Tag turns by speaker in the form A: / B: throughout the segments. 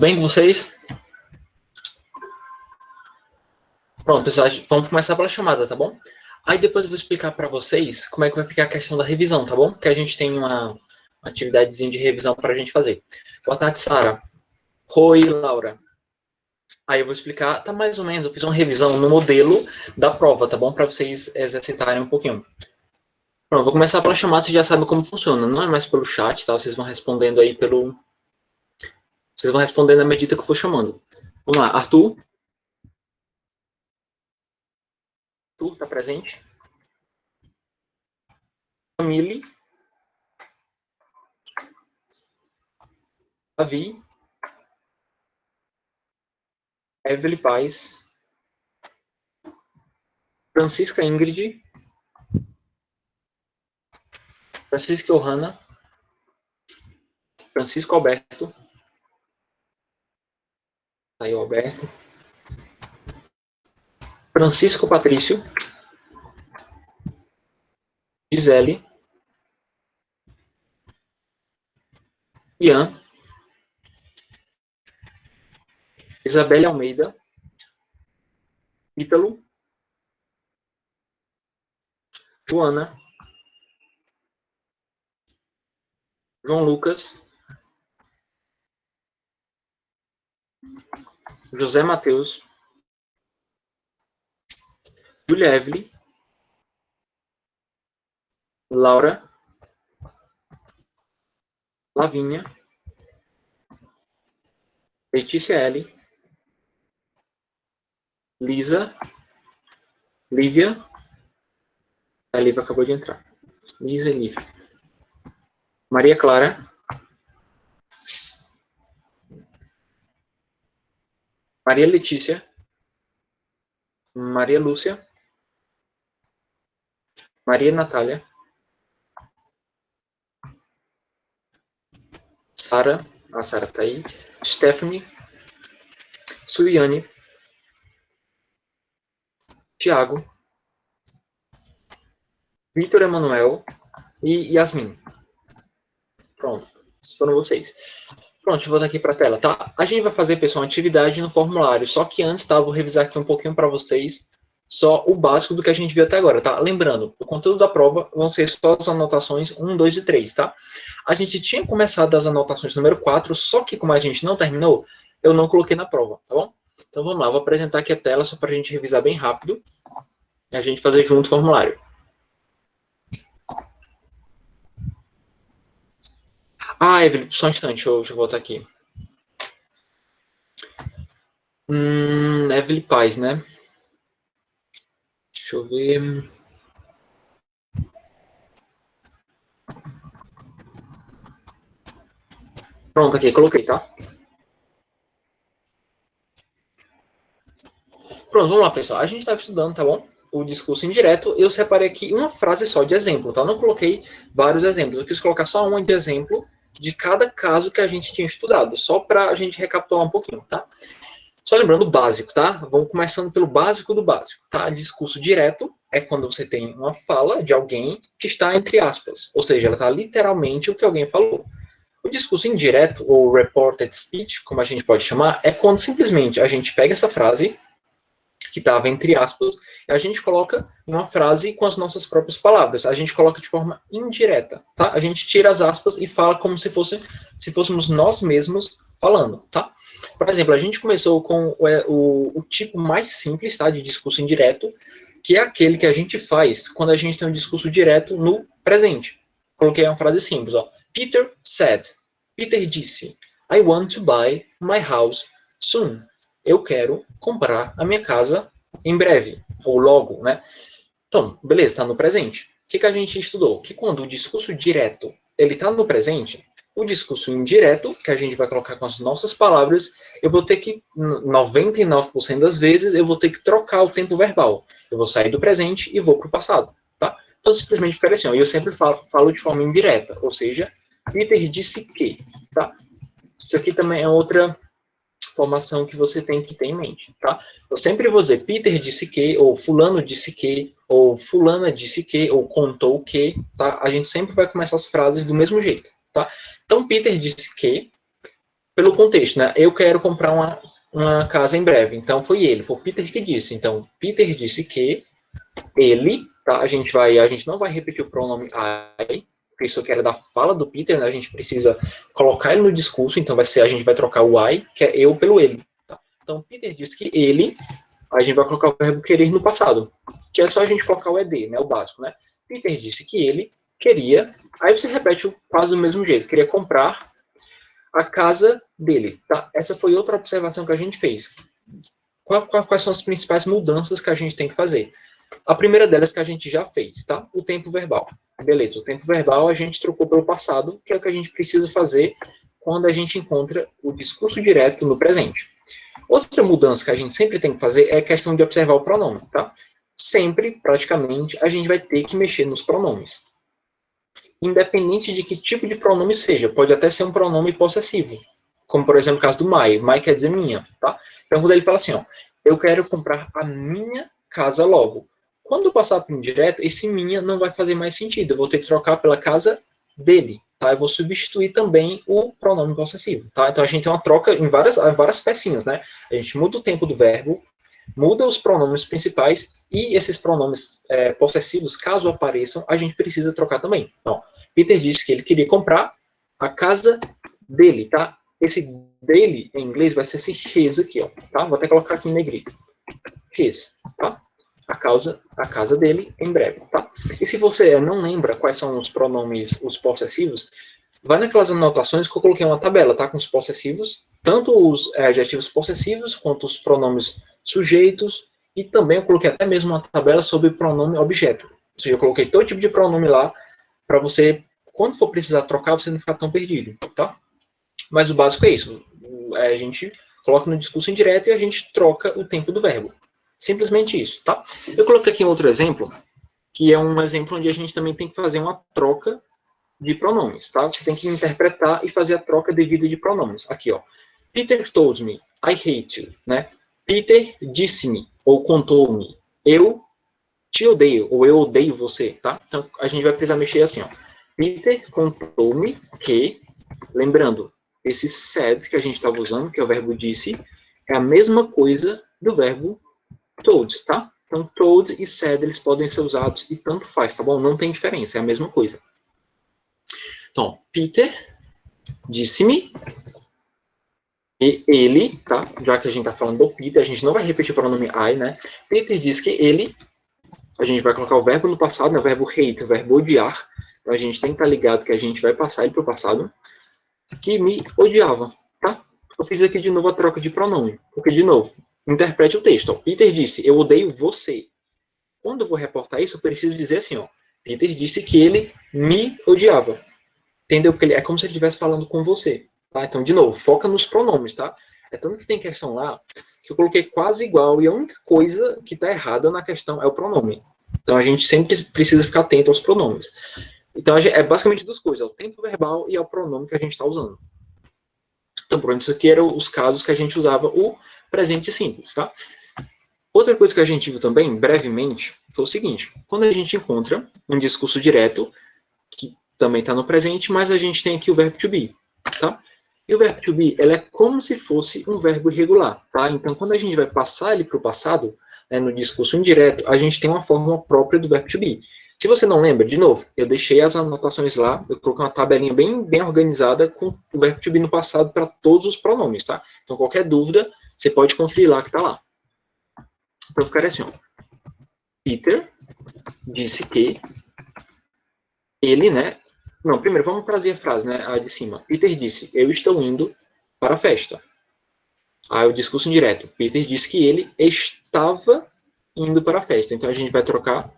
A: Bem com vocês? Pronto, pessoal, vamos começar pela chamada, tá bom? Aí depois eu vou explicar para vocês como é que vai ficar a questão da revisão, tá bom? Que a gente tem uma atividadezinha de revisão para a gente fazer. Boa tarde, Sara. Oi, Laura. Aí eu vou explicar, tá mais ou menos, eu fiz uma revisão no modelo da prova, tá bom? Para vocês exercitarem um pouquinho. Pronto, vou começar pela chamada, vocês já sabem como funciona. Não é mais pelo chat, tá? Vocês vão respondendo aí pelo... Vocês vão respondendo à medida que eu for chamando. Vamos lá, Arthur. Arthur, tá presente? Camille. Davi. Evelyn Paz. Francisca Ingrid. Francisca Johanna. Francisco Alberto. Aí o Alberto. Francisco Patrício. Gisele. Ian. Isabelle Almeida. Ítalo. Joana. João Lucas. José Matheus. Julia Evelyn. Laura. Lavínia. Letícia L. Lisa. Lívia. A Lívia acabou de entrar. Lisa e Lívia. Maria Clara. Maria Letícia. Maria Lúcia. Maria Natália. Sara. A Sara tá aí. Stephanie. Suiane. Tiago. Vitor Emanuel e Yasmin. Pronto, esses foram vocês. Pronto, deixa eu voltar aqui para a tela, tá? A gente vai fazer, pessoal, uma atividade no formulário, só que antes, tá, eu vou revisar aqui um pouquinho para vocês, só o básico do que a gente viu até agora, tá? Lembrando, o conteúdo da prova vão ser só as anotações 1, 2 e 3, tá? A gente tinha começado as anotações número 4, só que como a gente não terminou, eu não coloquei na prova, tá bom? Então vamos lá, eu vou apresentar aqui a tela só para a gente revisar bem rápido e a gente fazer junto o formulário. Ah, Evelyn, só um instante, deixa eu voltar aqui. Evelyn Paz, né? Deixa eu ver. Pronto, aqui, coloquei, tá? Pronto, vamos lá, pessoal. A gente estava estudando, tá bom? O discurso indireto. Eu separei aqui uma frase só de exemplo, tá? Eu não coloquei vários exemplos. Eu quis colocar só uma de exemplo de cada caso que a gente tinha estudado, só para a gente recapitular um pouquinho, tá? Só lembrando o básico, tá? Vamos começando pelo básico do básico, tá? Discurso direto é quando você tem uma fala de alguém que está entre aspas, ou seja, ela está literalmente o que alguém falou. O discurso indireto, ou reported speech, como a gente pode chamar, é quando simplesmente a gente pega essa frase que estava entre aspas, e a gente coloca uma frase com as nossas próprias palavras. A gente coloca de forma indireta, tá? A gente tira as aspas e fala como se fôssemos nós mesmos falando, tá? Por exemplo, a gente começou com o tipo mais simples, tá, de discurso indireto, que é aquele que a gente faz quando a gente tem um discurso direto no presente. Coloquei uma frase simples, ó. Peter said. Peter disse, I want to buy my house soon. Eu quero comprar a minha casa em breve, ou logo, né? Então, beleza, está no presente. O que a gente estudou? Que quando o discurso direto ele está no presente, o discurso indireto, que a gente vai colocar com as nossas palavras, eu vou ter que, 99% das vezes, eu vou ter que trocar o tempo verbal. Eu vou sair do presente e vou para o passado, tá? Então, simplesmente fica assim, ó, eu sempre falo de forma indireta, ou seja, Peter disse que, tá? Isso aqui também é outra informação que você tem que ter em mente, tá? Eu sempre vou dizer Peter disse que, ou fulano disse que, ou fulana disse que, ou contou que, tá? A gente sempre vai começar as frases do mesmo jeito, tá? Então, Peter disse que, pelo contexto, né? Eu quero comprar uma casa em breve. Então, foi o Peter que disse. Então, Peter disse que ele, tá? A gente não vai repetir o pronome I, porque isso aqui era da fala do Peter, né? A gente precisa colocar ele no discurso, então a gente vai trocar o I, que é eu, pelo ele. Tá? Então, Peter disse que ele, a gente vai colocar o verbo querer no passado, que é só a gente colocar o ED, né? O básico, né? Peter disse que ele queria, aí você repete quase do mesmo jeito, queria comprar a casa dele, tá? Essa foi outra observação que a gente fez. Quais são as principais mudanças que a gente tem que fazer? A primeira delas que a gente já fez, tá? O tempo verbal. Beleza, o tempo verbal a gente trocou pelo passado, que é o que a gente precisa fazer quando a gente encontra o discurso direto no presente. Outra mudança que a gente sempre tem que fazer é a questão de observar o pronome, tá? Sempre, praticamente, a gente vai ter que mexer nos pronomes. Independente de que tipo de pronome seja, pode até ser um pronome possessivo, como por exemplo o caso do my. My quer dizer minha, tá? Então quando ele fala assim, ó, eu quero comprar a minha casa logo. Quando passar para o indireto, esse minha não vai fazer mais sentido. Eu vou ter que trocar pela casa dele, tá? Eu vou substituir também o pronome possessivo, tá? Então a gente tem uma troca em várias pecinhas, né? A gente muda o tempo do verbo, muda os pronomes principais e esses pronomes possessivos, caso apareçam, a gente precisa trocar também. Então, Peter disse que ele queria comprar a casa dele, tá? Esse dele, em inglês, vai ser esse his aqui, ó, tá? Vou até colocar aqui em negrito. His, tá? A casa dele em breve, tá? E se você não lembra quais são os pronomes, os possessivos, vai naquelas anotações que eu coloquei uma tabela, tá? Com os possessivos, tanto os adjetivos possessivos, quanto os pronomes sujeitos, e também eu coloquei até mesmo uma tabela sobre pronome objeto. Ou seja, eu coloquei todo tipo de pronome lá, para você, quando for precisar trocar, você não ficar tão perdido, tá? Mas o básico é isso. A gente coloca no discurso indireto e a gente troca o tempo do verbo. Simplesmente isso, tá? Eu coloquei aqui um outro exemplo, que é um exemplo onde a gente também tem que fazer uma troca de pronomes, tá? Você tem que interpretar e fazer a troca devida de pronomes. Aqui, ó. Peter told me, I hate you, né? Peter disse-me, ou contou-me, eu te odeio, ou eu odeio você, tá? Então, a gente vai precisar mexer assim, ó. Peter contou-me que, lembrando, esse said que a gente estava usando, que é o verbo disse, é a mesma coisa do verbo told, tá? Então, told e said, eles podem ser usados e tanto faz, tá bom? Não tem diferença, é a mesma coisa. Então, Peter disse-me, e ele, tá? Já que a gente tá falando do Peter, a gente não vai repetir o pronome I, né? Peter diz que ele, a gente vai colocar o verbo no passado, né? O verbo hate, o verbo odiar. Então, a gente tem que estar ligado que a gente vai passar ele pro passado, que me odiava, tá? Eu fiz aqui de novo a troca de pronome, porque, de novo, interprete o texto. Ó. Peter disse, eu odeio você. Quando eu vou reportar isso, eu preciso dizer assim, ó. Peter disse que ele me odiava. Entendeu? Porque é como se ele estivesse falando com você. Tá? Então, de novo, foca nos pronomes, tá? É tanto que tem questão lá que eu coloquei quase igual e a única coisa que está errada na questão é o pronome. Então, a gente sempre precisa ficar atento aos pronomes. Então, é basicamente duas coisas. É o tempo verbal e é o pronome que a gente está usando. Então, pronto, isso aqui eram os casos que a gente usava o presente simples, tá? Outra coisa que a gente viu também, brevemente, foi o seguinte. Quando a gente encontra um discurso direto, que também está no presente, mas a gente tem aqui o verbo to be, tá? E o verbo to be, ele é como se fosse um verbo irregular, tá? Então, quando a gente vai passar ele para o passado, né, no discurso indireto, a gente tem uma forma própria do verbo to be. Se você não lembra, de novo, eu deixei as anotações lá, eu coloquei uma tabelinha bem organizada com o verbo to be no passado para todos os pronomes, tá? Então, qualquer dúvida, você pode conferir lá que está lá. Então, ficaria assim, ó. Peter disse que ele, né? Não, primeiro, vamos trazer a frase, né? A de cima. Peter disse, eu estou indo para a festa. Aí o discurso indireto. Peter disse que ele estava indo para a festa. Então, a gente vai trocar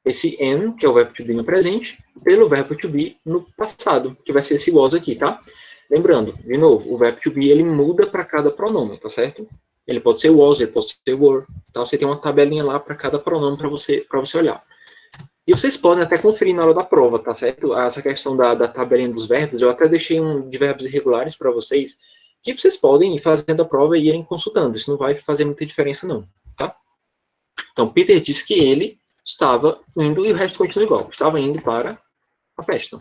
A: esse am, que é o verbo to be no presente, pelo verbo to be no passado, que vai ser esse was aqui, tá? Lembrando, de novo, o verbo to be, ele muda para cada pronome, tá certo? Ele pode ser was, ele pode ser were. Tá? Você tem uma tabelinha lá para cada pronome para você olhar. E vocês podem até conferir na hora da prova, tá certo? Essa questão da tabelinha dos verbos, eu até deixei um de verbos irregulares para vocês, que vocês podem ir fazendo a prova e irem consultando. Isso não vai fazer muita diferença, não, tá? Então, Peter disse que ele estava indo, e o resto continua igual. Estava indo para a festa.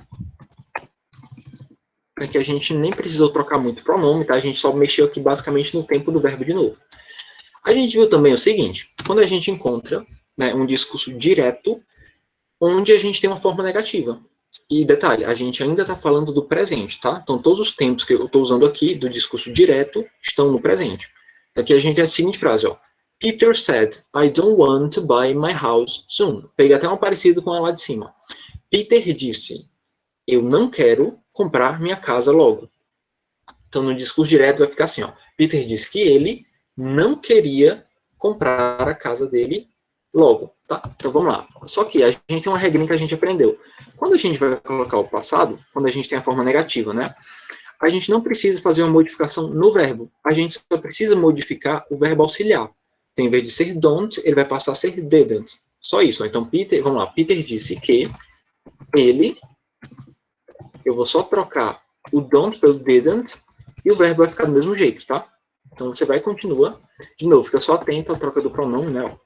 A: é que a gente nem precisou trocar muito pronome, tá? A gente só mexeu aqui basicamente no tempo do verbo de novo. A gente viu também o seguinte, quando a gente encontra, né, um discurso direto, onde a gente tem uma forma negativa. E detalhe, a gente ainda está falando do presente, tá? Então todos os tempos que eu estou usando aqui do discurso direto estão no presente. Então, aqui a gente tem a seguinte frase, ó. Peter said, I don't want to buy my house soon. Peguei até uma parecida com a lá de cima. Peter disse, eu não quero comprar minha casa logo. Então no discurso direto vai ficar assim, ó. Peter disse que ele não queria comprar a casa dele logo, tá? Então vamos lá. Só que a gente tem uma regrinha que a gente aprendeu. Quando a gente vai colocar o passado, quando a gente tem a forma negativa, né? A gente não precisa fazer uma modificação no verbo. A gente só precisa modificar o verbo auxiliar. Então, em vez de ser don't, ele vai passar a ser didn't. Só isso. Então, Peter, vamos lá. Peter disse que ele, eu vou só trocar o don't pelo didn't e o verbo vai ficar do mesmo jeito, tá? Então, você vai e continua. De novo, fica só atento à troca do pronome, né?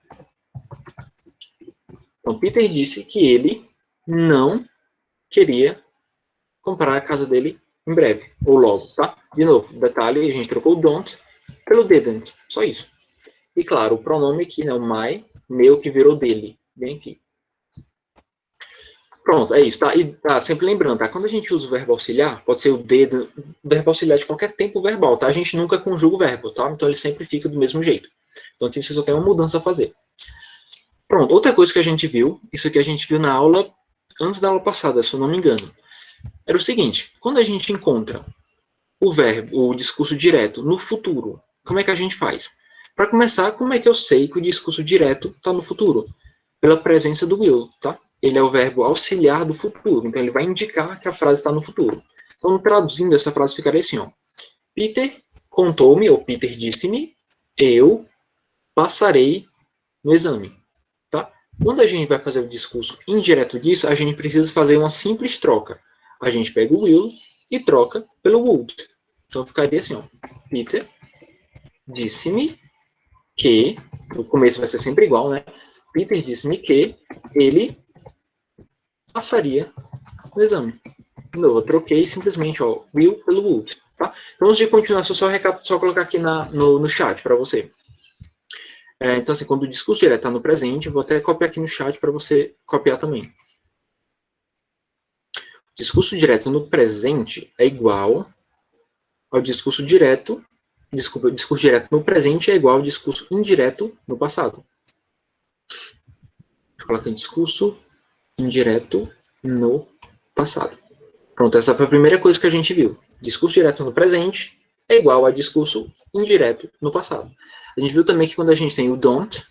A: Então, Peter disse que ele não queria comprar a casa dele em breve, ou logo, tá? De novo, detalhe, a gente trocou o don't pelo didn't, só isso. E claro, o pronome aqui, né, o my, meu, que virou dele, bem aqui. Pronto, é isso, tá? E sempre lembrando, tá? Quando a gente usa o verbo auxiliar, pode ser o verbo auxiliar de qualquer tempo verbal, tá? A gente nunca conjuga o verbo, tá? Então ele sempre fica do mesmo jeito. Então aqui você só tem uma mudança a fazer. Pronto, outra coisa que a gente viu, isso aqui a gente viu na aula, antes da aula passada, se eu não me engano, era o seguinte, quando a gente encontra o verbo, o discurso direto no futuro, como é que a gente faz? Para começar, como é que eu sei que o discurso direto está no futuro? Pela presença do will, tá? Ele é o verbo auxiliar do futuro, então ele vai indicar que a frase está no futuro. Então, traduzindo, essa frase ficaria assim, ó. Peter contou-me, ou Peter disse-me, eu passarei no exame, tá? Quando a gente vai fazer o discurso indireto disso, a gente precisa fazer uma simples troca. A gente pega o will e troca pelo would. Então, ficaria assim, ó. Peter disse-me que, o começo vai ser sempre igual, né? Peter disse-me que ele passaria no exame. De novo, eu troquei simplesmente, ó, will pelo would, tá? Então, antes de continuar, só colocar aqui no chat para você. Então, assim, quando o discurso direto está no presente, eu vou até copiar aqui no chat para você copiar também. Discurso direto no presente é igual ao discurso direto. Desculpa, discurso direto no presente é igual ao discurso indireto no passado. Deixa eu colocar discurso indireto no passado. Pronto, essa foi a primeira coisa que a gente viu. Discurso direto no presente é igual a discurso indireto no passado. A gente viu também que quando a gente tem o don't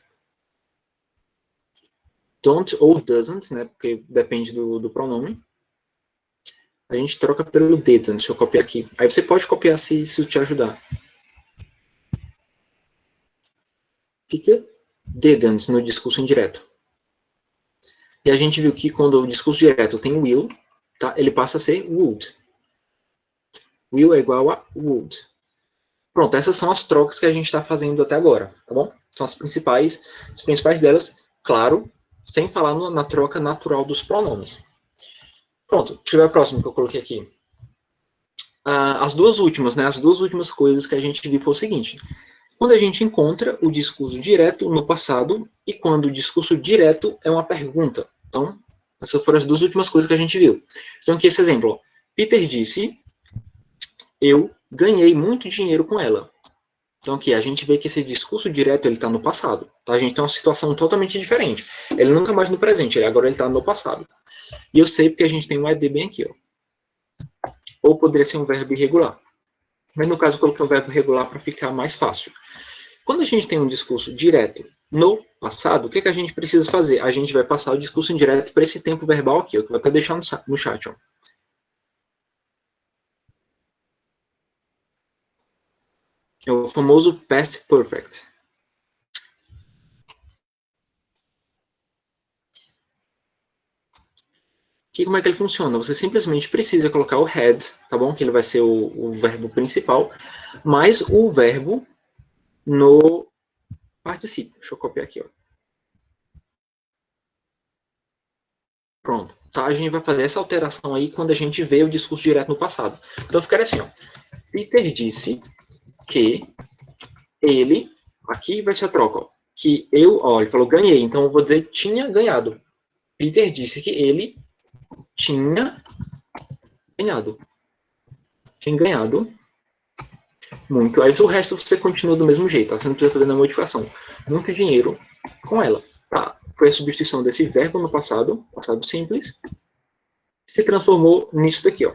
A: ou doesn't, né, porque depende do pronome, a gente troca pelo didn't. Deixa eu copiar aqui. Aí você pode copiar se isso te ajudar. Fica didn't no discurso indireto. E a gente viu que quando o discurso direto tem will, tá, ele passa a ser would. Will é igual a would. Pronto, essas são as trocas que a gente está fazendo até agora, tá bom? São as principais delas, claro, sem falar na troca natural dos pronomes. Pronto, deixa eu ver a próxima que eu coloquei aqui. As duas últimas, né? As duas últimas coisas que a gente viu foi o seguinte. Quando a gente encontra o discurso direto no passado e quando o discurso direto é uma pergunta. Então, essas foram as duas últimas coisas que a gente viu. Então, aqui esse exemplo. Ó. Peter disse, eu ganhei muito dinheiro com ela. Então, aqui a gente vê que esse discurso direto ele está no passado. Tá? A gente tem uma situação totalmente diferente. Ele não está mais no presente, agora ele está no passado. E eu sei porque a gente tem um ED bem aqui. Ó. Ou poderia ser um verbo irregular. Mas no caso eu coloquei um verbo regular para ficar mais fácil. Quando a gente tem um discurso direto no passado, o que a gente precisa fazer? A gente vai passar o discurso indireto para esse tempo verbal aqui, ó, que eu vou até deixar no chat. Ó. É o famoso past perfect. Que como é que ele funciona? Você simplesmente precisa colocar o had, tá bom? Que ele vai ser o verbo principal, mais o verbo no particípio. Deixa eu copiar aqui, ó. Pronto. tá? A gente vai fazer essa alteração aí quando a gente vê o discurso direto no passado. Então, ficaria assim, ó. Peter disse que ele, aqui vai ser a troca, ó, que eu, ó, ele falou ganhei, então eu vou dizer tinha ganhado. Peter disse que ele tinha ganhado. Tinha ganhado muito. Aí o resto você continua do mesmo jeito, tá? Você não precisa fazer nenhuma modificação. Muito dinheiro com ela, tá? Foi a substituição desse verbo no passado, passado simples, se transformou nisso daqui, ó.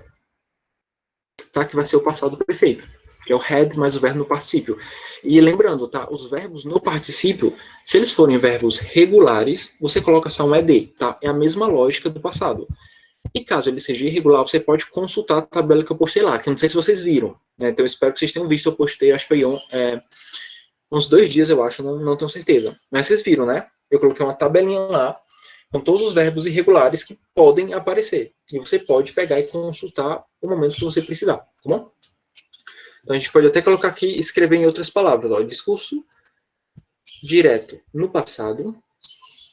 A: Tá? Que vai ser o passado perfeito, que é o had mais o verbo no particípio. E lembrando, tá? Os verbos no particípio, se eles forem verbos regulares, você coloca só um ed, tá? É a mesma lógica do passado. E caso ele seja irregular, você pode consultar a tabela que eu postei lá, que eu não sei se vocês viram, né? Então eu espero que vocês tenham visto, eu postei, acho que foi uns 2 dias, eu acho, não tenho certeza. Mas vocês viram, né? Eu coloquei uma tabelinha lá, com todos os verbos irregulares que podem aparecer. E você pode pegar e consultar no momento que você precisar, tá bom? Então a gente pode até colocar aqui, escrever em outras palavras, ó, discurso direto no passado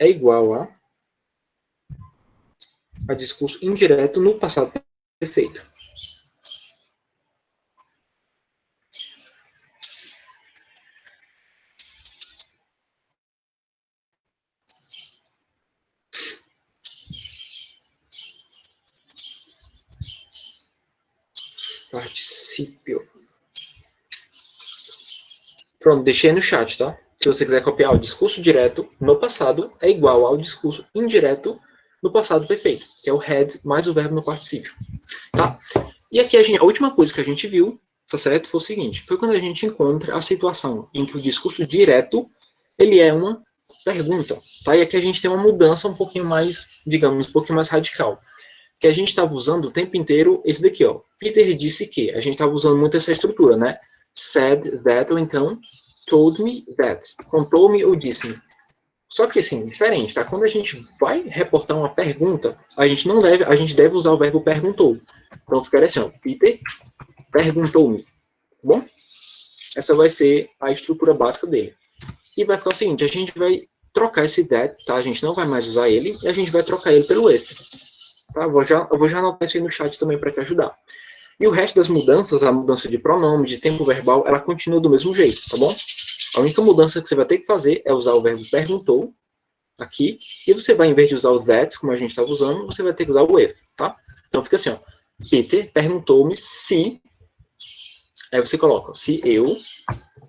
A: é igual a discurso indireto no passado perfeito. Particípio. Pronto, deixei no chat, tá? Se você quiser copiar o discurso direto no passado é igual ao discurso indireto no passado perfeito, que é o had mais o verbo no particípio, tá? E aqui a última coisa que a gente viu, tá certo? Foi o seguinte, foi quando a gente encontra a situação em que o discurso direto, ele é uma pergunta, tá? E aqui a gente tem uma mudança um pouquinho mais, digamos, um pouquinho mais radical, que a gente estava usando o tempo inteiro esse daqui, ó. Peter disse que, a gente estava usando muito essa estrutura, né? Said that, ou então told me that. Contou-me ou disse-me. Só que assim, diferente, tá? Quando a gente vai reportar uma pergunta, a gente deve usar o verbo perguntou. Então ficaria assim, ó, Peter perguntou-me, tá bom? Essa vai ser a estrutura básica dele. E vai ficar o seguinte, a gente vai trocar esse that, tá? A gente não vai mais usar ele, e a gente vai trocar ele pelo if. Tá? Eu vou já anotar isso aí no chat também para te ajudar. E o resto das mudanças, a mudança de pronome, de tempo verbal, ela continua do mesmo jeito, tá bom? A única mudança que você vai ter que fazer é usar o verbo perguntou, aqui, e você vai, em vez de usar o that, como a gente estava usando, você vai ter que usar o if, tá? Então fica assim, ó. Peter perguntou-me se, aí você coloca, se eu,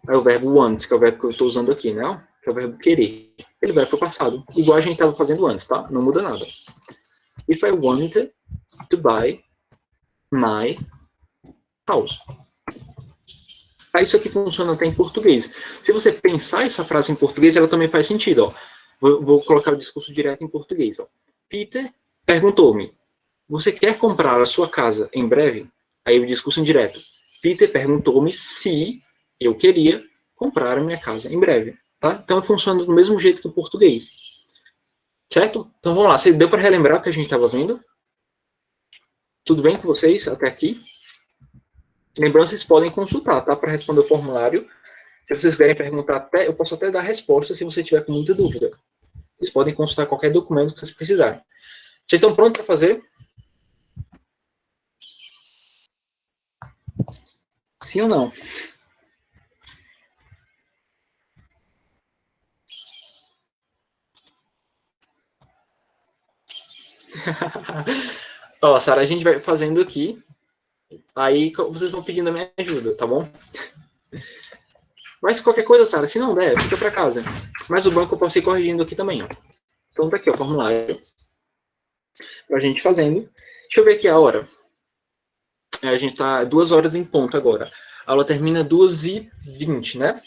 A: aí o verbo want, que é o verbo que eu estou usando aqui, né? Que é o verbo querer. Ele vai para o passado, igual a gente estava fazendo antes, tá? Não muda nada. If I wanted to buy my house. Aí isso aqui funciona até em português. Se você pensar essa frase em português, ela também faz sentido, ó. Vou colocar o discurso direto em português, ó. Peter perguntou-me, você quer comprar a sua casa em breve? Aí o discurso indireto. Peter perguntou-me se eu queria comprar a minha casa em breve. Tá? Então funciona do mesmo jeito que o português. Certo? Então vamos lá. Você deu para relembrar o que a gente estava vendo? Tudo bem com vocês até aqui? Lembrando, vocês podem consultar, tá? Para responder o formulário. Se vocês quiserem perguntar, eu posso até dar resposta se você tiver com muita dúvida. Vocês podem consultar qualquer documento que vocês precisarem. Vocês estão prontos para fazer? Sim ou não? Ó, Sara, a gente vai fazendo aqui. Aí vocês vão pedindo a minha ajuda, tá bom? Mas qualquer coisa, Sara, se não der, fica para casa. Mas o banco eu posso ir corrigindo aqui também, ó. Então tá aqui, ó, o formulário. Pra gente fazendo. Deixa eu ver aqui a hora. A gente tá 2 horas em ponto agora. A aula termina 2h20, né?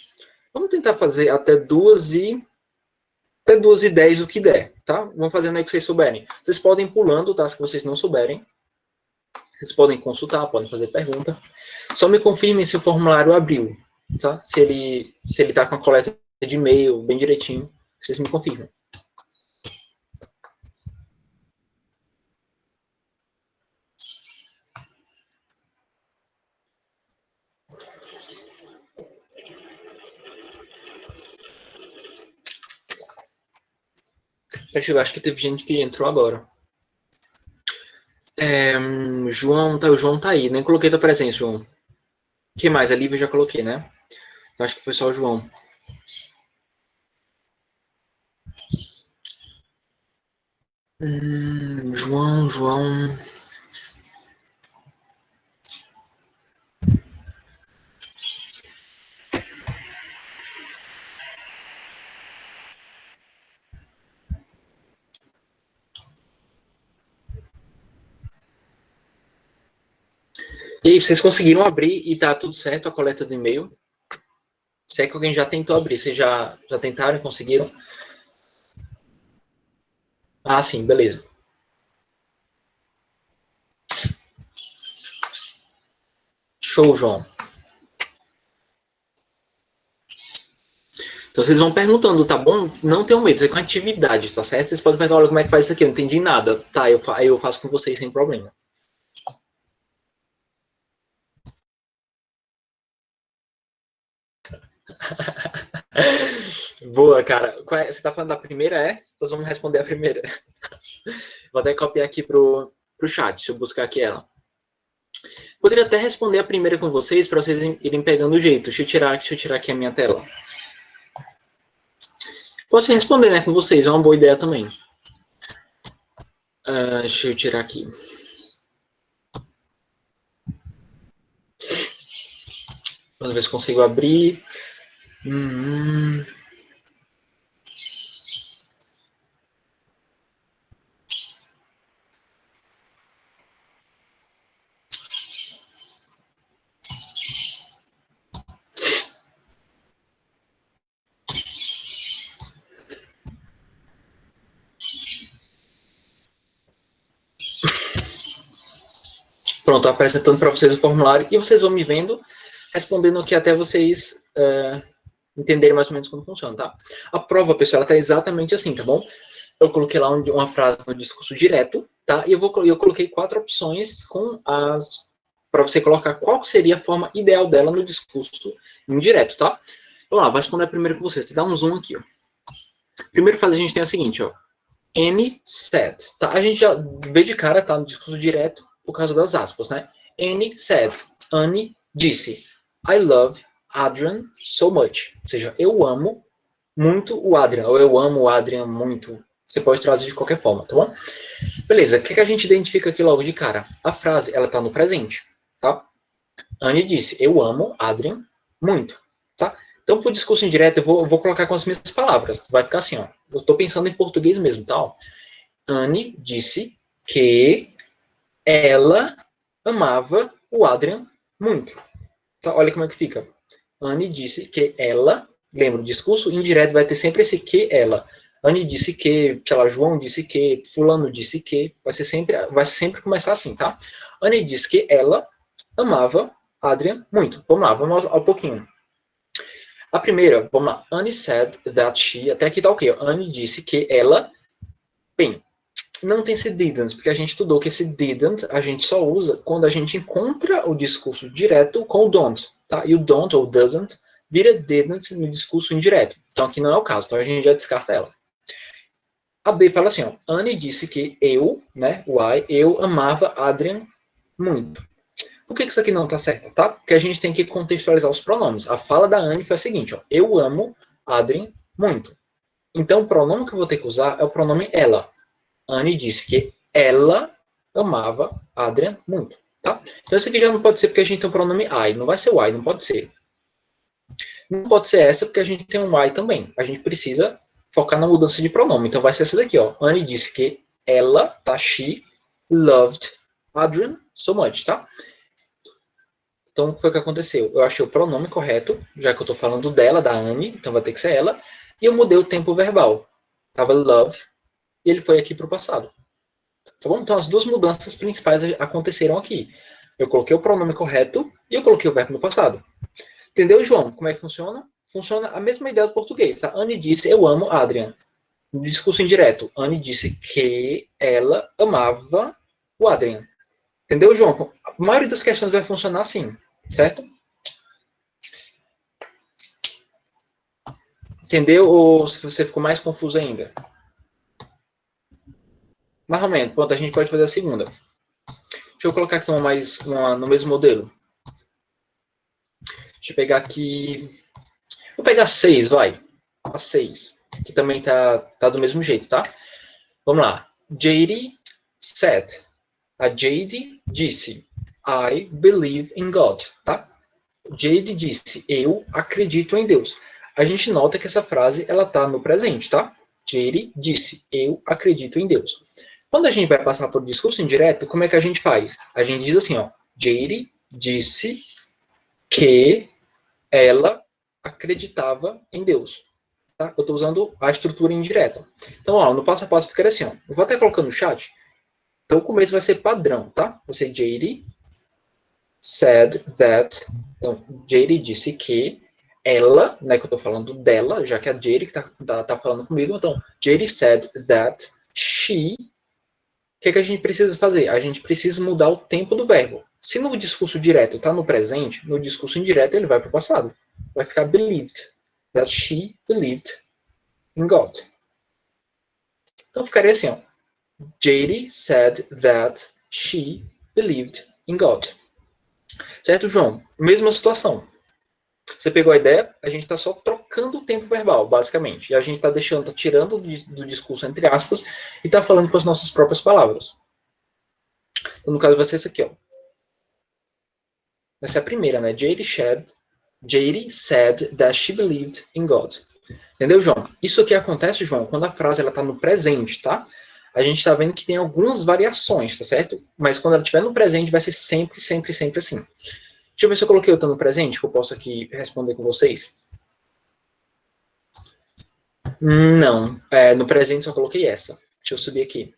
A: Vamos tentar fazer até 2h10 o que der, tá? Vamos fazendo aí o que vocês souberem. Vocês podem ir pulando, tá? Se vocês não souberem. Vocês podem consultar, podem fazer pergunta. Só me confirmem se o formulário abriu, tá? Se ele tá com a coleta de e-mail bem direitinho, vocês me confirmam. Eu acho que teve gente que entrou agora. O João tá aí, nem coloquei tua presença, João. O que mais? A Lívia eu já coloquei, né? Eu acho que foi só o João. João. E aí, vocês conseguiram abrir e tá tudo certo a coleta do e-mail? Se é que alguém já tentou abrir, vocês já tentaram e conseguiram? Ah, sim, beleza. Show, João. Então vocês vão perguntando, tá bom? Não tenham medo, isso aqui é uma atividade, tá certo? Vocês podem perguntar, olha, como é que faz isso aqui? Eu não entendi nada. Tá, eu faço com vocês sem problema. Boa, cara. Você tá falando da primeira, é? Nós vamos responder a primeira. Vou até copiar aqui pro chat, deixa eu buscar aqui ela. Poderia até responder a primeira com vocês, para vocês irem pegando o jeito. Deixa eu tirar aqui a minha tela. Posso responder, né, com vocês, é uma boa ideia também. Deixa eu tirar aqui. Vamos ver se consigo abrir. Pronto, apresentando para vocês o formulário e vocês vão me vendo, respondendo aqui até vocês entenderem mais ou menos como funciona, tá? A prova, pessoal, ela tá exatamente assim, tá bom? Eu coloquei lá uma frase no discurso direto, tá? E eu coloquei 4 opções com as para você colocar qual seria a forma ideal dela no discurso indireto, tá? Vamos lá, vou responder primeiro com vocês. Vou dar um zoom aqui, ó. Primeiro frase a gente tem a seguinte, ó. Annie said. Tá? A gente já vê de cara, tá? No discurso direto, por causa das aspas, né? Annie said. Annie disse. I love Adrian so much. Ou seja, eu amo muito o Adrian. Ou eu amo o Adrian muito. Você pode traduzir de qualquer forma, tá bom? Beleza, o que a gente identifica aqui logo de cara? A frase, ela tá no presente, tá? Annie disse, eu amo Adrian muito, tá? Então, para o discurso indireto, eu vou colocar com as minhas palavras. Vai ficar assim, ó. Eu estou pensando em português mesmo, tá? Ó. Anne disse que ela amava o Adrian muito. Tá? Olha como é que fica. Anne disse que ela, lembra, o discurso indireto vai ter sempre esse que ela. Anne disse que, sei lá, João disse que, fulano disse que, vai sempre começar assim, tá? Anne disse que ela amava Adrian muito. Vamos lá, vamos ao pouquinho. A primeira, vamos lá. Anne said that she, até aqui tá ok. Anne disse que ela, bem, não tem esse didn't, porque a gente estudou que esse didn't a gente só usa quando a gente encontra o discurso direto com o don't, tá? E o don't ou doesn't vira didn't no discurso indireto. Então aqui não é o caso, então a gente já descarta ela. A B fala assim, ó, Anne disse que eu, né, o I, eu amava Adrian muito. Por que isso aqui não está certo, tá? Porque a gente tem que contextualizar os pronomes. A fala da Anne foi a seguinte, ó, eu amo Adrian muito. Então o pronome que eu vou ter que usar é o pronome ela. Anne disse que ela amava Adrian muito, tá? Então isso aqui já não pode ser porque a gente tem o pronome I, não vai ser o I, não pode ser. Não pode ser essa porque a gente tem um I também. A gente precisa focar na mudança de pronome. Então vai ser essa daqui, ó. Anne disse que ela, tá? She loved Adrian so much, tá? Então, foi o que aconteceu. Eu achei o pronome correto, já que eu estou falando dela, da Anne, então vai ter que ser ela. E eu mudei o tempo verbal. Tava love, e ele foi aqui para o passado. Tá bom? Então, as duas mudanças principais aconteceram aqui. Eu coloquei o pronome correto e eu coloquei o verbo no passado. Entendeu, João? Como é que funciona? Funciona a mesma ideia do português, tá? Anne disse, eu amo Adrian. No discurso indireto, Anne disse que ela amava o Adrian. Entendeu, João? A maioria das questões vai funcionar assim, certo? Entendeu? Ou se você ficou mais confuso ainda? Mais ou menos. Pronto, a gente pode fazer a segunda. Deixa eu colocar aqui uma no mesmo modelo. Deixa eu pegar aqui... Vou pegar 6, vai. A 6. Que também tá do mesmo jeito, tá? Vamos lá. JD said. A JD disse. I believe in God, tá? JD disse. Eu acredito em Deus. A gente nota que essa frase, ela tá no presente, tá? JD disse. Eu acredito em Deus. Quando a gente vai passar por discurso indireto, como é que a gente faz? A gente diz assim, ó. JD disse que ela acreditava em Deus. Tá? Eu estou usando a estrutura indireta. Então, ó, no passo a passo ficaria assim, ó. Eu vou até colocar no chat. Então, o começo vai ser padrão, tá? Vai ser JD said that. Então, JD disse que ela, né, que eu estou falando dela, já que é a JD que tá falando comigo. Então, JD said that she... O que a gente precisa fazer? A gente precisa mudar o tempo do verbo. Se no discurso direto está no presente, no discurso indireto ele vai para o passado. Vai ficar believed. That she believed in God. Então ficaria assim, ó. JD said that she believed in God. Certo, João? Mesma situação. Você pegou a ideia? A gente está só trocando o tempo verbal, basicamente. E a gente está tá tirando do discurso, entre aspas, e está falando com as nossas próprias palavras. Então, no caso, vai ser isso aqui, ó. Vai ser a primeira, né? JD said that she believed in God. Entendeu, João? Isso aqui acontece, João, quando a frase está no presente, tá? A gente está vendo que tem algumas variações, tá certo? Mas quando ela estiver no presente, vai ser sempre, sempre, sempre assim. Deixa eu ver se eu coloquei outra no presente, que eu posso aqui responder com vocês. Não, no presente só coloquei essa. Deixa eu subir aqui.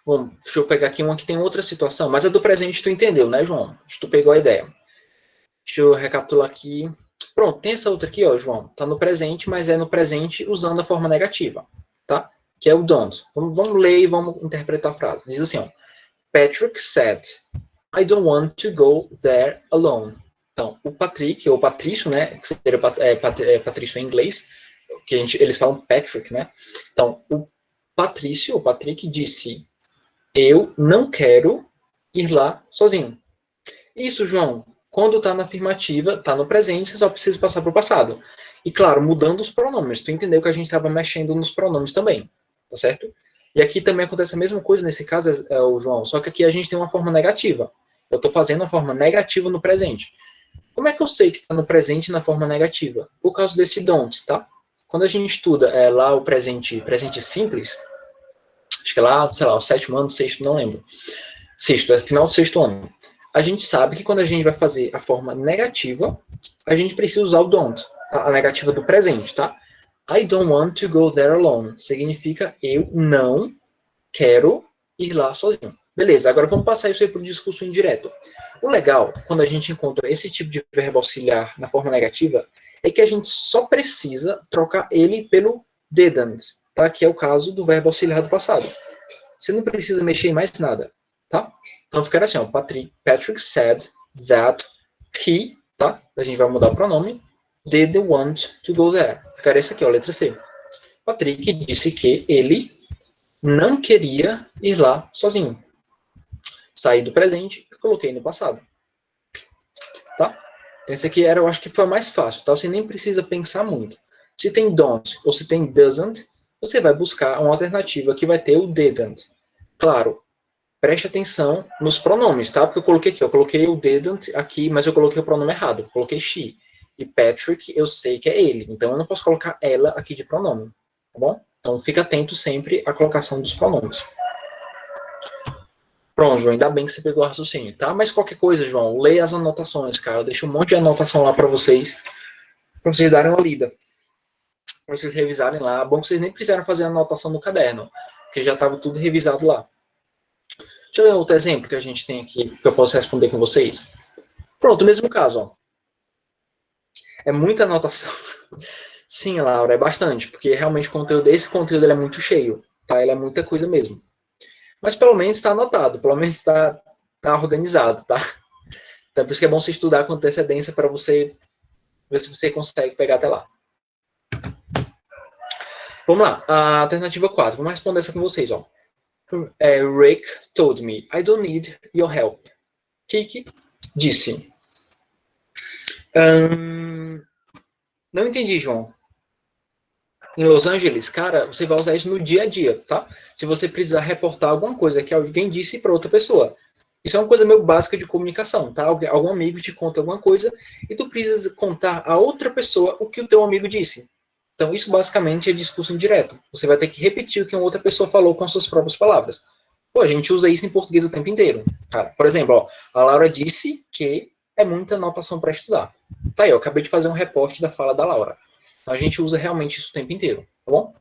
A: Bom, deixa eu pegar aqui uma que tem outra situação, mas a do presente tu entendeu, né, João? Acho que tu pegou a ideia. Deixa eu recapitular aqui. Pronto, tem essa outra aqui, ó, João. Tá no presente, mas é no presente usando a forma negativa, tá? Que é o don't. Vamos ler e vamos interpretar a frase. Diz assim, ó. Patrick said, I don't want to go there alone. Então, o Patrick, ou Patrício, né? Que seria Patrício em inglês, que eles falam Patrick, né? Então, o Patrício, o Patrick, disse, eu não quero ir lá sozinho. Isso, João, quando está na afirmativa, está no presente, você só precisa passar para o passado. E, claro, mudando os pronomes. Tu entendeu que a gente estava mexendo nos pronomes também, tá certo? E aqui também acontece a mesma coisa, nesse caso, o João, só que aqui a gente tem uma forma negativa. Eu estou fazendo uma forma negativa no presente. Como é que eu sei que está no presente na forma negativa? Por causa desse don't, tá? Quando a gente estuda lá o presente simples, acho que é lá, sei lá, o sétimo ano, sexto, não lembro. Sexto, é final do sexto ano. A gente sabe que quando a gente vai fazer a forma negativa, a gente precisa usar o don't, tá? A negativa do presente, tá? I don't want to go there alone. Significa eu não quero ir lá sozinho. Beleza, agora vamos passar isso aí para o discurso indireto. O legal, quando a gente encontra esse tipo de verbo auxiliar na forma negativa, é que a gente só precisa trocar ele pelo didn't, tá? Que é o caso do verbo auxiliar do passado. Você não precisa mexer em mais nada, tá? Então ficaria assim, ó, Patrick said that he, tá? A gente vai mudar o pronome, didn't want to go there. Ficaria isso aqui, ó, letra C. Patrick disse que ele não queria ir lá sozinho. Saí do presente e coloquei no passado. Tá? Então esse aqui eu acho que foi mais fácil, tá? Você nem precisa pensar muito. Se tem don't ou se tem doesn't, você vai buscar uma alternativa que vai ter o didn't. Claro, preste atenção nos pronomes, tá? Porque eu coloquei aqui, eu coloquei o didn't aqui, mas eu coloquei o pronome errado. Eu coloquei she. E Patrick, eu sei que é ele. Então, eu não posso colocar ela aqui de pronome. Tá bom? Então, fica atento sempre à colocação dos pronomes. Pronto, João, ainda bem que você pegou o raciocínio, tá? Mas qualquer coisa, João, leia as anotações, cara. Eu deixo um monte de anotação lá para vocês darem uma lida. Para vocês revisarem lá. Bom que vocês nem precisaram fazer a anotação no caderno, porque já estava tudo revisado lá. Deixa eu ver outro exemplo que a gente tem aqui, que eu posso responder com vocês. Pronto, o mesmo caso, ó. É muita anotação. Sim, Laura, é bastante, porque realmente esse conteúdo ele é muito cheio, tá? Ele é muita coisa mesmo. Mas pelo menos está anotado, pelo menos está organizado, tá? Então por isso que é bom você estudar com antecedência para você ver se você consegue pegar até lá. Vamos lá, a alternativa 4. Vamos responder essa com vocês, ó. Rick told me, I don't need your help. Rick disse. Não entendi, João. Em Los Angeles, cara, você vai usar isso no dia a dia, tá? Se você precisar reportar alguma coisa que alguém disse para outra pessoa. Isso é uma coisa meio básica de comunicação, tá? Algum amigo te conta alguma coisa e tu precisa contar a outra pessoa o que o teu amigo disse. Então, isso basicamente é discurso indireto. Você vai ter que repetir o que uma outra pessoa falou com as suas próprias palavras. Pô, a gente usa isso em português o tempo inteiro. Cara, por exemplo, ó, a Laura disse que é muita anotação para estudar. Tá aí, eu acabei de fazer um reporte da fala da Laura. Então, a gente usa realmente isso o tempo inteiro, tá bom?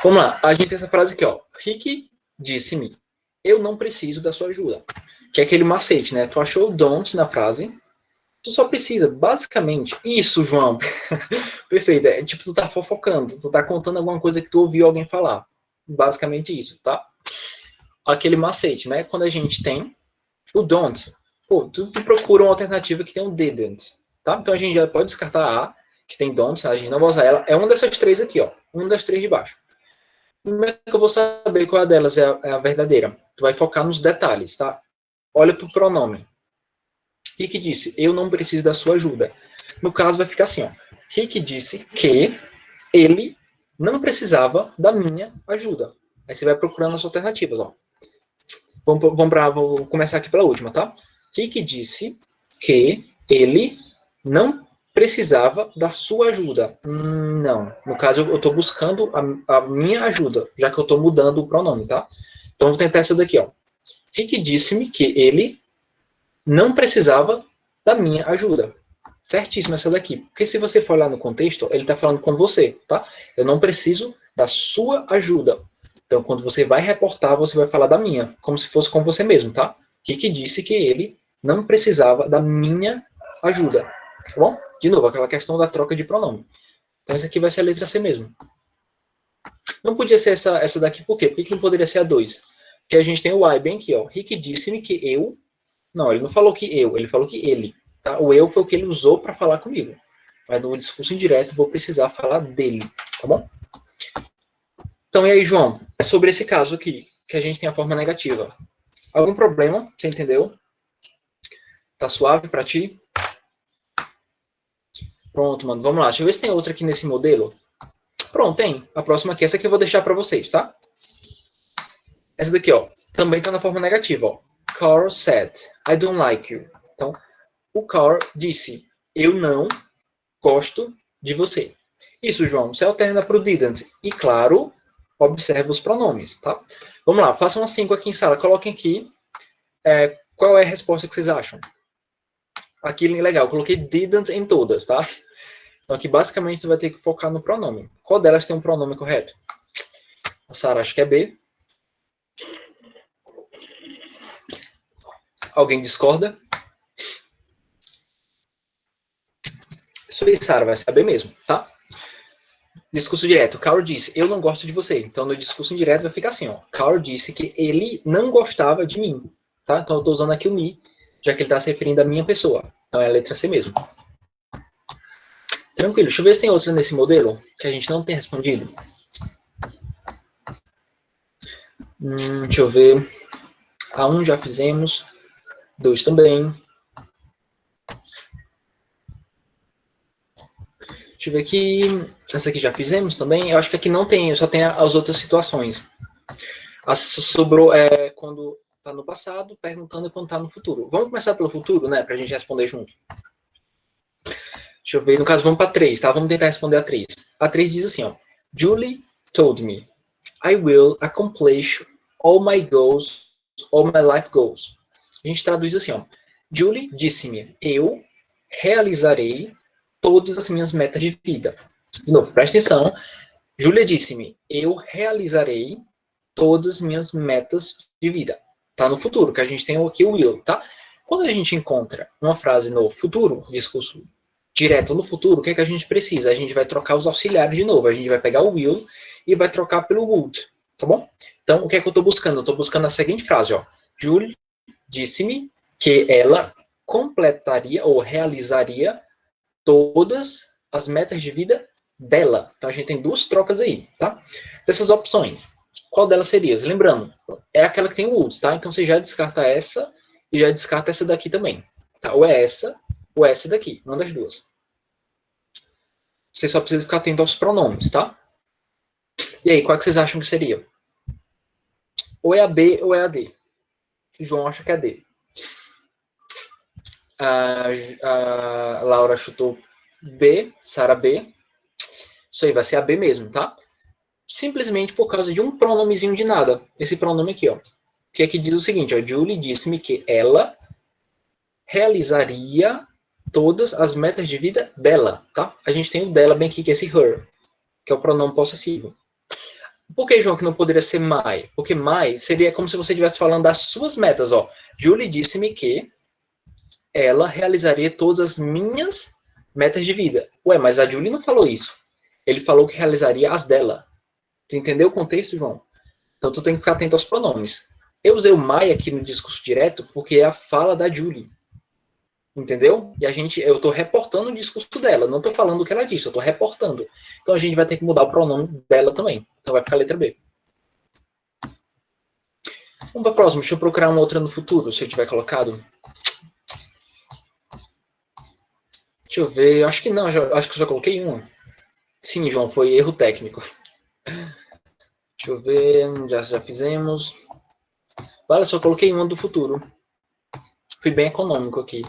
A: Vamos lá, a gente tem essa frase aqui, ó. Rick disse-me, eu não preciso da sua ajuda. Que é aquele macete, né? Tu achou o don't na frase, tu só precisa, basicamente, isso, João. Perfeito, é tipo, tu tá fofocando, tu tá contando alguma coisa que tu ouviu alguém falar. Basicamente isso, tá? Aquele macete, né? Quando a gente tem o don't, pô, tu procura uma alternativa que tem um didn't, tá? Então a gente já pode descartar a que tem don't, a gente não vai usar ela. É uma dessas três aqui, ó. Uma das três de baixo. Como é que eu vou saber qual delas é a verdadeira? Tu vai focar nos detalhes, tá? Olha pro pronome. Rick disse, eu não preciso da sua ajuda. No caso, vai ficar assim, ó. Rick disse que ele não precisava da minha ajuda. Aí você vai procurando as alternativas, ó. Vou começar aqui pela última, tá? Rick disse que ele não precisava da sua ajuda. Não. No caso, eu estou buscando a minha ajuda, já que eu estou mudando o pronome, tá? Então, vou tentar essa daqui, ó. Rick disse-me que ele não precisava da minha ajuda. Certíssimo essa daqui. Porque se você for lá no contexto, ele está falando com você, tá? Eu não preciso da sua ajuda. Então, quando você vai reportar, você vai falar da minha, como se fosse com você mesmo, tá? Rick disse que ele não precisava da minha ajuda. Tá bom? De novo, aquela questão da troca de pronome. Então, essa aqui vai ser a letra C mesmo. Não podia ser essa daqui, por quê? Por que não poderia ser a 2? Porque a gente tem o I bem aqui, ó. Rick disse-me que eu... Não, ele não falou que eu, ele falou que ele. Tá? O eu foi o que ele usou para falar comigo. Mas no discurso indireto, vou precisar falar dele. Tá bom? Então, e aí, João? É sobre esse caso aqui, que a gente tem a forma negativa. Algum problema? Você entendeu? Tá suave para ti? Pronto, mano. Vamos lá. Deixa eu ver se tem outra aqui nesse modelo. Pronto, tem. A próxima aqui. Essa aqui eu vou deixar para vocês, tá? Essa daqui, ó. Também tá na forma negativa, ó. Carl said, I don't like you. Então, o Carl disse, eu não gosto de você. Isso, João. Você alterna para o didn't. E, claro, observa os pronomes, tá? Vamos lá. Façam umas 5 aqui em sala. Coloquem aqui. Qual é a resposta que vocês acham? Aqui, legal. Eu coloquei didn't em todas, tá? Então, aqui, basicamente, você vai ter que focar no pronome. Qual delas tem um pronome correto? A Sara, acho que é B. Alguém discorda? Isso aí, Sara, vai saber mesmo, tá? Discurso direto. Carl disse, eu não gosto de você. Então, no discurso indireto vai ficar assim, ó. Carl disse que ele não gostava de mim, tá? Então, eu estou usando aqui o me, já que ele está se referindo à minha pessoa. Então, é a letra C mesmo. Tranquilo. Deixa eu ver se tem outra nesse modelo que a gente não tem respondido. Deixa eu ver. A 1 já fizemos. 2 também. Deixa eu ver aqui. Essa aqui já fizemos também. Eu acho que aqui não tem, só tem as outras situações. Sobrou quando está no passado, perguntando quando está no futuro. Vamos começar pelo futuro, né? Para a gente responder junto. Deixa eu ver. No caso, vamos para 3, tá? Vamos tentar responder a 3. A 3 diz assim, ó. Julie told me, I will accomplish all my goals, all my life goals. A gente traduz assim, ó. Julie disse-me, eu realizarei todas as minhas metas de vida. De novo, presta atenção. Julia disse-me, eu realizarei todas as minhas metas de vida. Tá no futuro, que a gente tem aqui o will, tá? Quando a gente encontra uma frase no futuro, discurso direto no futuro, o que é que a gente precisa? A gente vai trocar os auxiliares de novo. A gente vai pegar o will e vai trocar pelo would, tá bom? Então, o que é que eu estou buscando? Eu estou buscando a seguinte frase, ó. Julie disse-me que ela completaria ou realizaria todas as metas de vida dela. Então, a gente tem 2 trocas aí, tá? Dessas opções. Qual delas seria? Lembrando, é aquela que tem o would, tá? Então você já descarta essa e já descarta essa daqui também. Tá? Ou é essa, ou é essa daqui, uma das duas. Você só precisa ficar atento aos pronomes, tá? E aí, qual é que vocês acham que seria? Ou é a B ou é a D. O João acha que é a D. A Laura chutou B, Sara B. Isso aí vai ser a B mesmo, tá? Simplesmente por causa de um pronomezinho de nada. Esse pronome aqui, ó. Que aqui diz o seguinte, ó. Julie disse-me que ela realizaria todas as metas de vida dela, tá? A gente tem o dela bem aqui, que é esse her, que é o pronome possessivo. Por que, João, que não poderia ser my? Porque my seria como se você estivesse falando das suas metas, ó. Julie disse-me que ela realizaria todas as minhas metas de vida. Ué, mas a Julie não falou isso. Ele falou que realizaria as dela. Tu entendeu o contexto, João? Então tu tem que ficar atento aos pronomes. Eu usei o my aqui no discurso direto porque é a fala da Julie. Entendeu? E eu estou reportando o discurso dela, não estou falando o que ela disse, eu estou reportando. Então a gente vai ter que mudar o pronome dela também. Então vai ficar a letra B. Vamos para a próxima. Deixa eu procurar uma outra no futuro, se eu tiver colocado. Deixa eu ver. Acho que não, acho que eu já coloquei uma. Sim, João, foi erro técnico. Deixa eu ver. Já fizemos. Olha só, coloquei uma do futuro. Fui bem econômico aqui.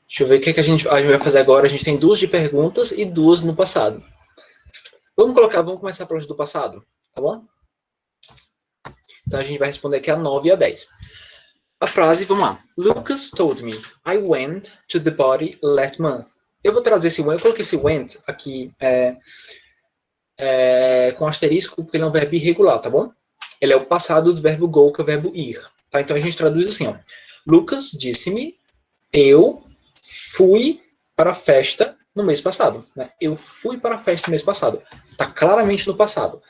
A: Deixa eu ver o que a gente vai fazer agora. A gente tem 2 de perguntas e 2 no passado. Vamos começar pelas do passado, tá bom? Então a gente vai responder aqui a 9 e a 10. A frase, vamos lá. Lucas told me I went to the party last month. Eu vou trazer esse went, eu coloquei esse went aqui com asterisco porque ele é um verbo irregular, tá bom? Ele é o passado do verbo go, que é o verbo ir. Tá? Então a gente traduz assim, ó. Lucas disse-me, eu fui para a festa no mês passado. Né? Eu fui para a festa no mês passado. Está claramente no passado.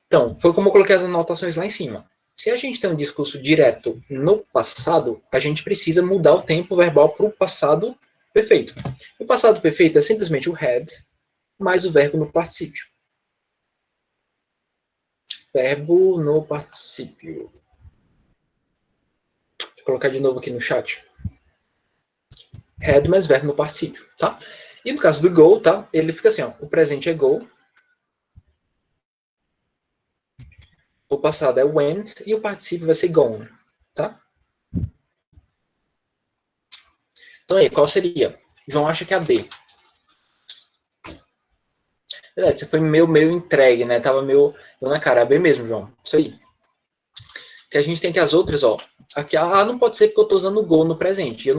A: Então, foi como eu coloquei as anotações lá em cima. Se a gente tem um discurso direto no passado, a gente precisa mudar o tempo verbal para o passado perfeito. O passado perfeito é simplesmente o had mais o verbo no particípio. Verbo no particípio. Vou colocar de novo aqui no chat. Had mais verbo no particípio, tá? E no caso do go, tá? Ele fica assim, ó. O presente é go. O passado é went e o particípio vai ser gone, tá? Então aí, qual seria? João acha que é a B. Você foi meio entregue, né? Tava meio na cara. A B mesmo, João. Isso aí. Que a gente tem que as outras, ó. Aqui, não pode ser porque eu tô usando o go no presente.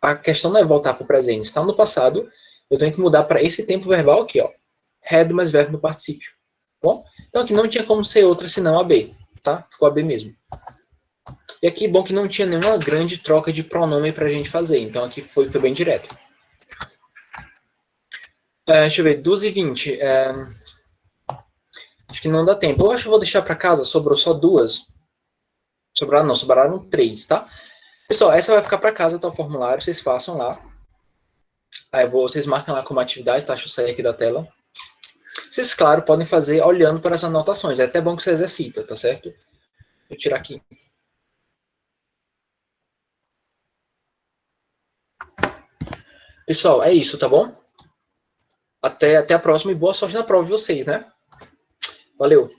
A: A questão não é voltar pro presente. Está no passado, eu tenho que mudar para esse tempo verbal aqui, ó. Had mais verbo no particípio. Bom? Então aqui não tinha como ser outra senão a B, tá? Ficou a B mesmo. E aqui, bom que não tinha nenhuma grande troca de pronome pra gente fazer. Então aqui foi bem direto. Deixa eu ver, 12h20. Acho que não dá tempo. Eu acho que eu vou deixar para casa, sobrou só 2. Sobraram 3, tá? Pessoal, essa vai ficar para casa, tá o formulário, vocês façam lá. Aí vocês marcam lá como atividade, tá? Deixa eu sair aqui da tela. Vocês, claro, podem fazer olhando para as anotações. É até bom que você exercita, tá certo? Vou tirar aqui. Pessoal, é isso, tá bom? Até a próxima e boa sorte na prova de vocês, né? Valeu!